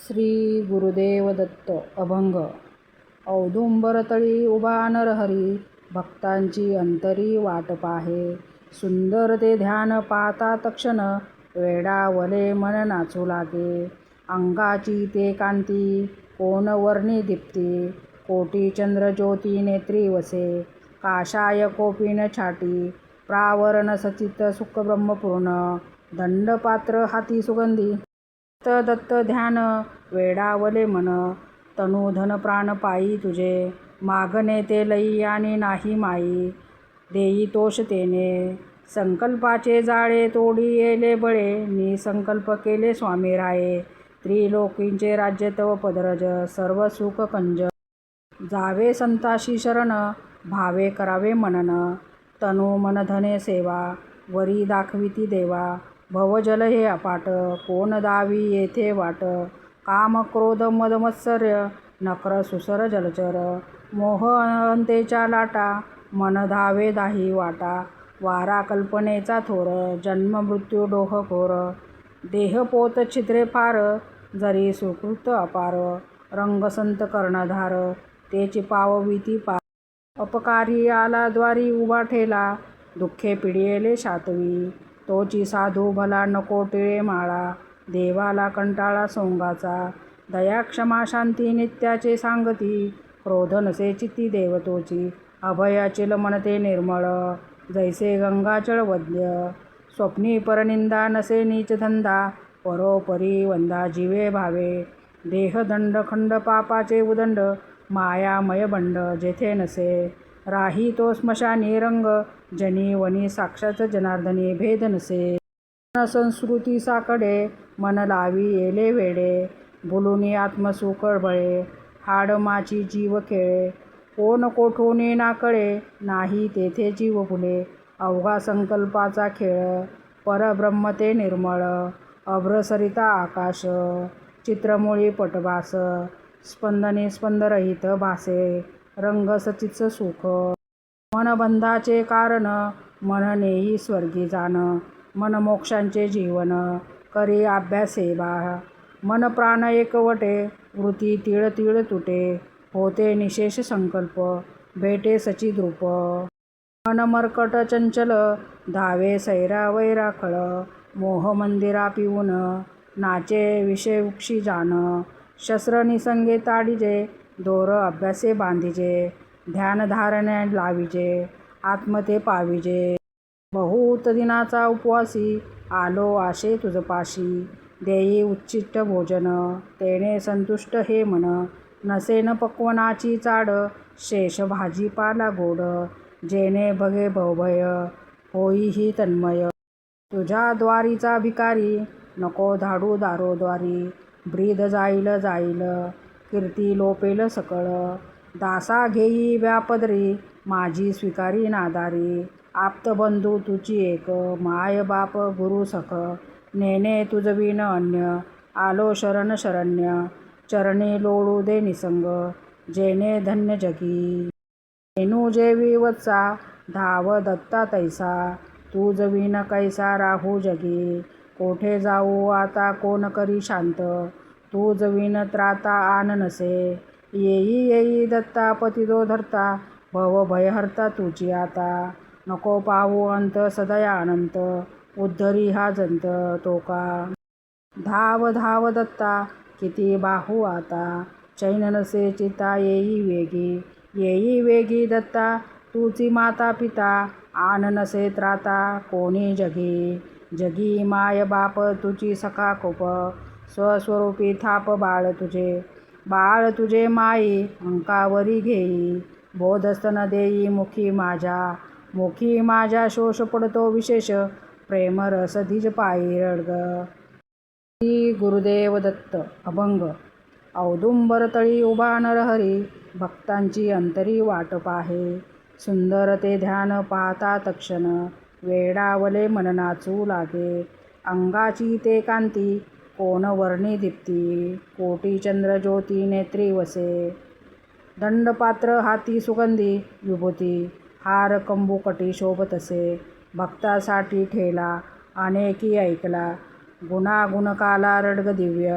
श्री गुरुदेव दत्त अभंग. औदुंबरतळी उभा नरहरी, भक्तांची अंतरी वाट पाहे. सुंदर ते ध्यान पाहता तक्षण, वेडावले मन नाचू लागे. अंगाची ते कांती, कोण वर्णी दीप्ती, कोटी चंद्र ज्योती नेत्री वसे. काषाय कोपिन छाटी, प्रावरण सचित सुख ब्रह्मपूर्ण. दंडपात्र हाती सुगंधी, दत्त दत्त ध्यान वेडावले मन. तनु धन प्राण पायी तुझे, मागणे ते लई आणि नाही माई. देई तोष तेने, संकल्पाचे जाळे तोडी येले बळे. मी संकल्प केले स्वामी राये, त्रिलोकींचे राज्य तव पदरज. सर्व सुख कंज, जावे संताशी शरण. भावे करावे मनन, तनु मन धने सेवा. वरी दाखविती देवा, भवजल हे अपाट. कोण दावी येथे वाट. काम क्रोध मद मत्सर्य, नकर सुसर जलचर. मोह अंतेच्या लाटा, मन धावे दाही वाटा. वारा कल्पनेचा थोर, जन्म मृत्यू डोह घोर. देह पोत छिद्रे फार, जरी सुकृत अपार. रंग संत कर्णधार, तेची पावविती पार. अपकारी आला द्वारी उभा ठेला, दुःखे पिडियेले शातवी. तोची साधू भला नको टिळे माळा, देवाला कंटाळा सोंगाचा. दया क्षमा शांती नित्याचे सांगती, क्रोध नसे चित्ती देवतोची. अभयाचिल मनते निर्मळ, जैसे गंगाचळ वद्य. स्वप्नी परनिंदा नसे नीच धंदा, परोपरी वंदा जीवे भावे. देहदंड खंड पापाचे उदंड, मायामय बंड जेथे नसे. राही तो स्मशानी रंग, जनी वनी साक्षात जनार्दनी भेद नसे. संस्कृती साकडे, मन लावी येले वेडे. बोलुनी आत्मसुख बळे, हाड माची जीव खेळे. कोण कोठोनी ना कळे, नाही तेथे जीव फुले. अवघा संकल्पाचा खेळ, परब्रह्म ते निर्मळ. अभ्रसरिता आकाश, चित्रमुळी पटभास. स्पंदने स्पंदरहित भासे, रंग सचित सुख. मनबंधाचे कारण, मन नेई स्वर्गी जाण. मन मोक्षांचे जीवन, करी अभ्यासे बा. मन प्राण एकवटे, वृत्ती तीळ तीळ तुटे. होते निशेष संकल्प, भेटे सचिद रूप. मन मर्कट चंचल, धावे सैरा वैराखळ. मोह मंदिरा पिऊन, नाचे विषय उक्षी जाण. शस्त्र निसंगे ताडिजे, दोर अभ्यासे बांधिजे. ध्यान धारणे लाविजे, आत्मते पाविजे. बहुत दिनाचा उपवासी, आलो आशे तुझपाशी. देई उच्छिष्ट भोजन, तेने संतुष्ट हे मन. नसेन पक्वनाची चाड, शेष भाजीपाला गोड. जेने भगे भवभय, होई ही तन्मय. तुझ्या द्वारीचा भिकारी, नको धाडू दारोद्वारी. ब्रीद जाईल जाईल, कीर्ती लोपेल सकळ. दासा घेई व्यापदरी, माझी स्वीकारी नादारी. आप्तबंधू तुची एक, माय बाप गुरु सख. नेने तुझविन अन्य, आलो शरण शरण्य. चरणी लोळू दे निसंग, जेने धन्य जगी. रेणू जेवी वत्सा, धाव दत्ता तैसा. तुझविन कैसा राहू जगी. कोठे जाऊ आता कोण करी शांत. तुझविन त्राता आन नसे. येई येई दत्ता पतितो धरता, भव भयहर्ता तुझी आता. नको पाहू अंत सदया अनंत, उद्धरी हा जंत तो का. धाव धाव दत्ता, किती बाहू आता. चैन नसे चिता येई वेगी. येई वेगी दत्ता, तुची माता पिता. आन नसे त्राता कोणी जगी. जगी माय बाप तुची सखा कोप. स्वस्वरूपी थाप बाळ तुझे. बाळ तुझे माई, अंकावरी घेई. बोधस्तन देई मुखी माझ्या. मुखी माझ्या शोष पडतो विशेष, प्रेम रस धीज पायी रडग. श्री गुरुदेव दत्त अभंग. औदुंबरतळी उभा नरहरी, भक्तांची अंतरी वाट पाहे. सुंदर ते ध्यान पाहता तक्षण, वेडावले मन नाचू लागे. अंगाची ते कांती, कोण वर्णी दीप्ती. कोटी चंद्र ज्योती नेत्री वसे. दंडपात्र हाती सुगंधी, विभूती. हार कंबुकटी शोभतसे. भक्तासाठी ठेला, अनेकी ऐकला. गुणागुणकाला रडग दिव्य.